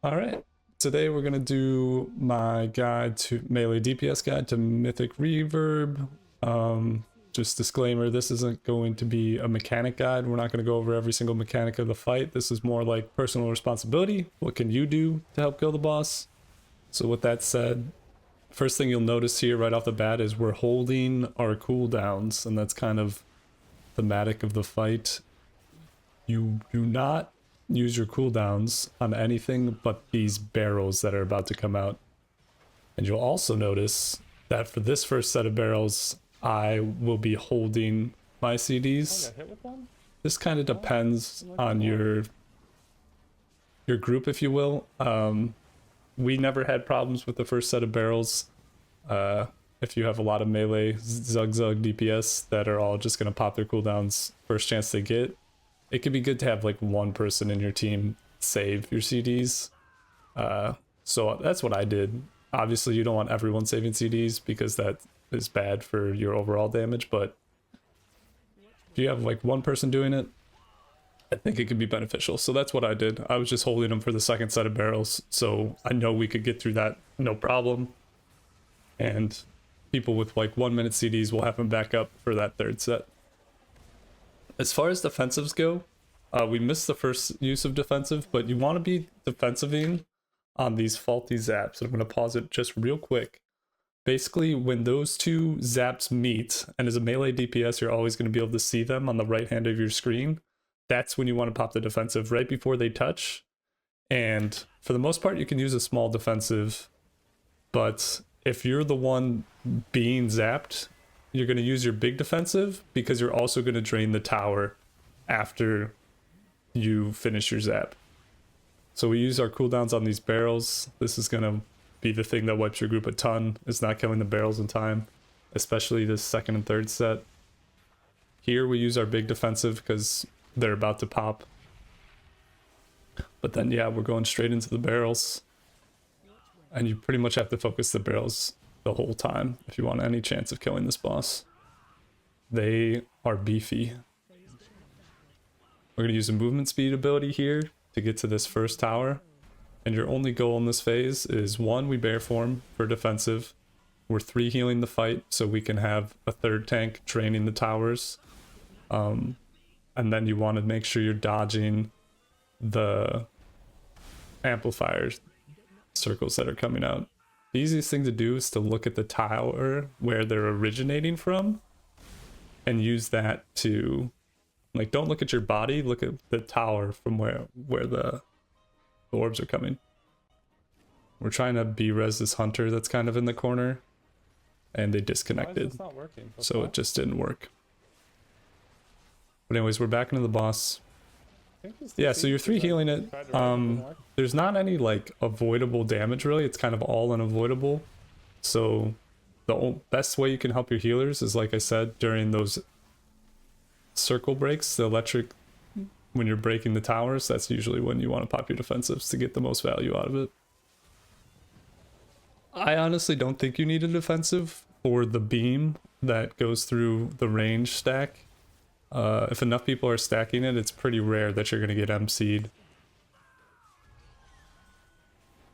All right, today we're gonna do my guide to melee DPS guide to Mythic Reverb. Just disclaimer, this isn't going to be a mechanic guide. We're not gonna go over every single mechanic of the fight. This is more like personal responsibility. What can you do to help kill the boss? So with that said, first thing you'll notice here right off the bat is we're holding our cooldowns, and that's kind of thematic of the fight. You do not use your cooldowns on anything but these barrels that are about to come out. And you'll also notice that for this first set of barrels, I will be holding my CDs. This kind of depends on your group, if you will. We never had problems with the first set of barrels. If you have a lot of melee Zug DPS that are all just going to pop their cooldowns first chance they get, it could be good to have like one person in your team save your CDs. So that's what I did. Obviously, you don't want everyone saving CDs because that is bad for your overall damage, but if you have like one person doing it, I think it could be beneficial. So that's what I did. I was just holding them for the second set of barrels, so I know we could get through that no problem. And people with like 1 minute CDs will have them back up for that third set. As far as defensives go, we missed the first use of defensive, but you want to be defensiving on these faulty zaps. And I'm going to pause it just real quick. Basically, when those two zaps meet, and as a melee DPS, you're always going to be able to see them on the right hand of your screen. That's when you want to pop the defensive right before they touch. And for the most part, you can use a small defensive, but if you're the one being zapped, you're going to use your big defensive because you're also going to drain the tower after you finish your zap. So we use our cooldowns on these barrels. This is going to be the thing that wipes your group a ton, is not killing the barrels in time, especially this second and third set. Here we use our big defensive because they're about to pop. But then, yeah, we're going straight into the barrels. And you pretty much have to focus the barrels the whole time if you want any chance of killing this boss. They are beefy. We're going to use a movement speed ability here to get to this first tower. And your only goal in this phase is 1, we bear form for defensive. We're 3 healing the fight so we can have a third tank draining the towers. And then you want to make sure you're dodging the amplifiers circles that are coming out. The easiest thing to do is to look at the tower where they're originating from and use that to, like, don't look at your body, look at the tower from where the orbs are coming. We're trying to B-res this hunter that's kind of in the corner, and they disconnected, so it just didn't work. But anyways, we're back into the boss. Yeah, so you're 3 healing it. There's not any like avoidable damage really. It's kind of all unavoidable. So the best way you can help your healers is, like I said, during those circle breaks, the electric, when you're breaking the towers, that's usually when you want to pop your defensives to get the most value out of it. I honestly don't think you need a defensive for the beam that goes through the range stack. If enough people are stacking it, it's pretty rare that you're going to get MC'd.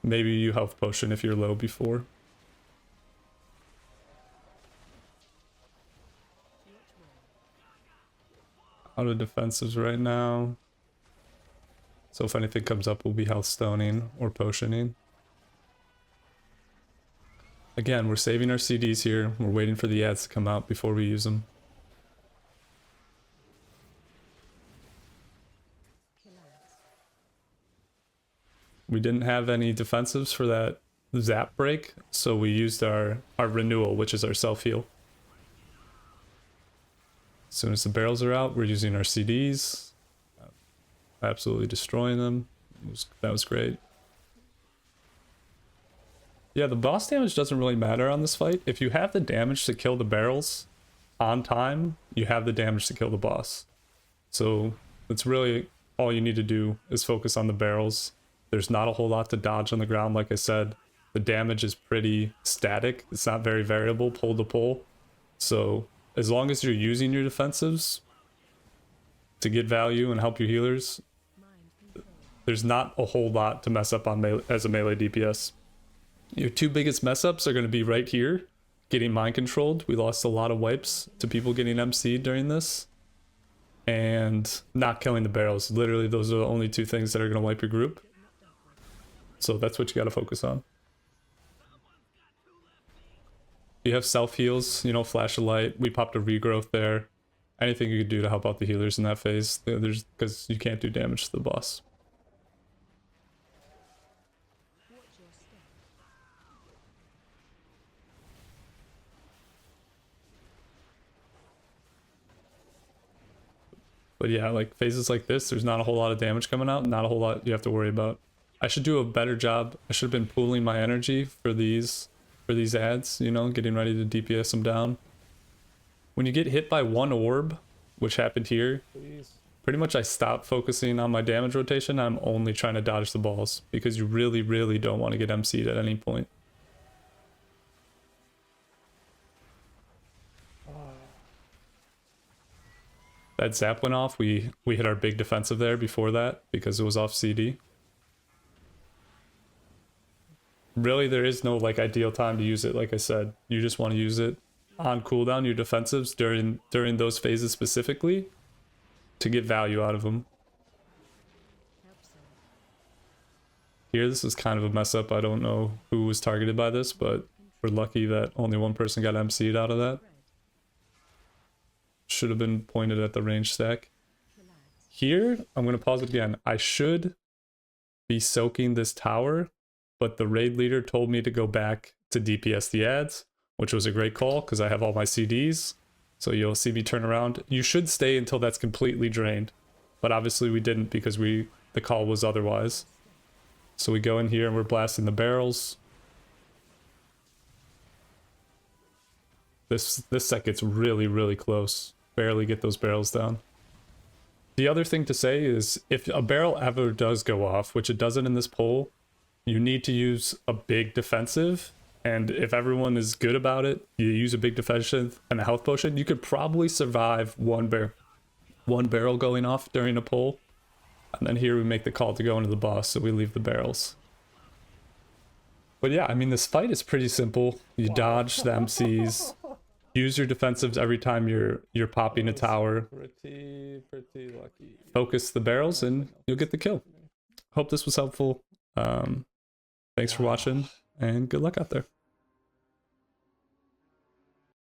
Maybe you health potion if you're low before. Out of defensives right now. So if anything comes up, we'll be health stoning or potioning. Again, we're saving our CDs here. We're waiting for the ads to come out before we use them. We didn't have any defensives for that zap break, so we used our renewal, which is our self-heal. As soon as the barrels are out, we're using our CDs. Absolutely destroying them. That was great. Yeah, the boss damage doesn't really matter on this fight. If you have the damage to kill the barrels on time, you have the damage to kill the boss. So that's really all you need to do is focus on the barrels. There's not a whole lot to dodge on the ground, like I said. The damage is pretty static. It's not very variable, pull to pull. So as long as you're using your defensives to get value and help your healers, there's not a whole lot to mess up on as a melee DPS. Your two biggest mess ups are going to be right here, getting mind controlled. We lost a lot of wipes to people getting MC'd during this, and not killing the barrels. Literally, those are the only two things that are going to wipe your group. So that's what you got to focus on. You have self heals, you know, flash a light. We popped a regrowth there. Anything you could do to help out the healers in that phase, there's because you can't do damage to the boss. But yeah, like phases like this, there's not a whole lot of damage coming out, not a whole lot you have to worry about. I should do a better job. I should have been pooling my energy for these ads, you know, getting ready to DPS them down. When you get hit by one orb, which happened here, pretty much I stopped focusing on my damage rotation. I'm only trying to dodge the balls because you really, really don't want to get MC'd at any point. That zap went off. We hit our big defensive there before that because it was off CD. Really, there is no like ideal time to use it. Like I said, you just want to use it on cooldown, your defensives during those phases specifically, to get value out of them. Here, this is kind of a mess up. I don't know who was targeted by this, but we're lucky that only one person got MC'd out of that. Should have been pointed at the range stack. Here, I'm going to pause it again. I should be soaking this tower, but the raid leader told me to go back to DPS the ads, which was a great call because I have all my CDs. So you'll see me turn around. You should stay until that's completely drained, but obviously we didn't because the call was otherwise. So we go in here and we're blasting the barrels. This set gets really, really close. Barely get those barrels down. The other thing to say is if a barrel ever does go off, which it doesn't in this poll, you need to use a big defensive. And if everyone is good about it, you use a big defensive and a health potion, you could probably survive one barrel going off during a pull. And then here we make the call to go into the boss, so we leave the barrels. But yeah, I mean, this fight is pretty simple. You dodge the MCs, use your defensives every time you're popping a tower. Pretty lucky. Focus the barrels and you'll get the kill. Hope this was helpful. Thanks for watching and good luck out there.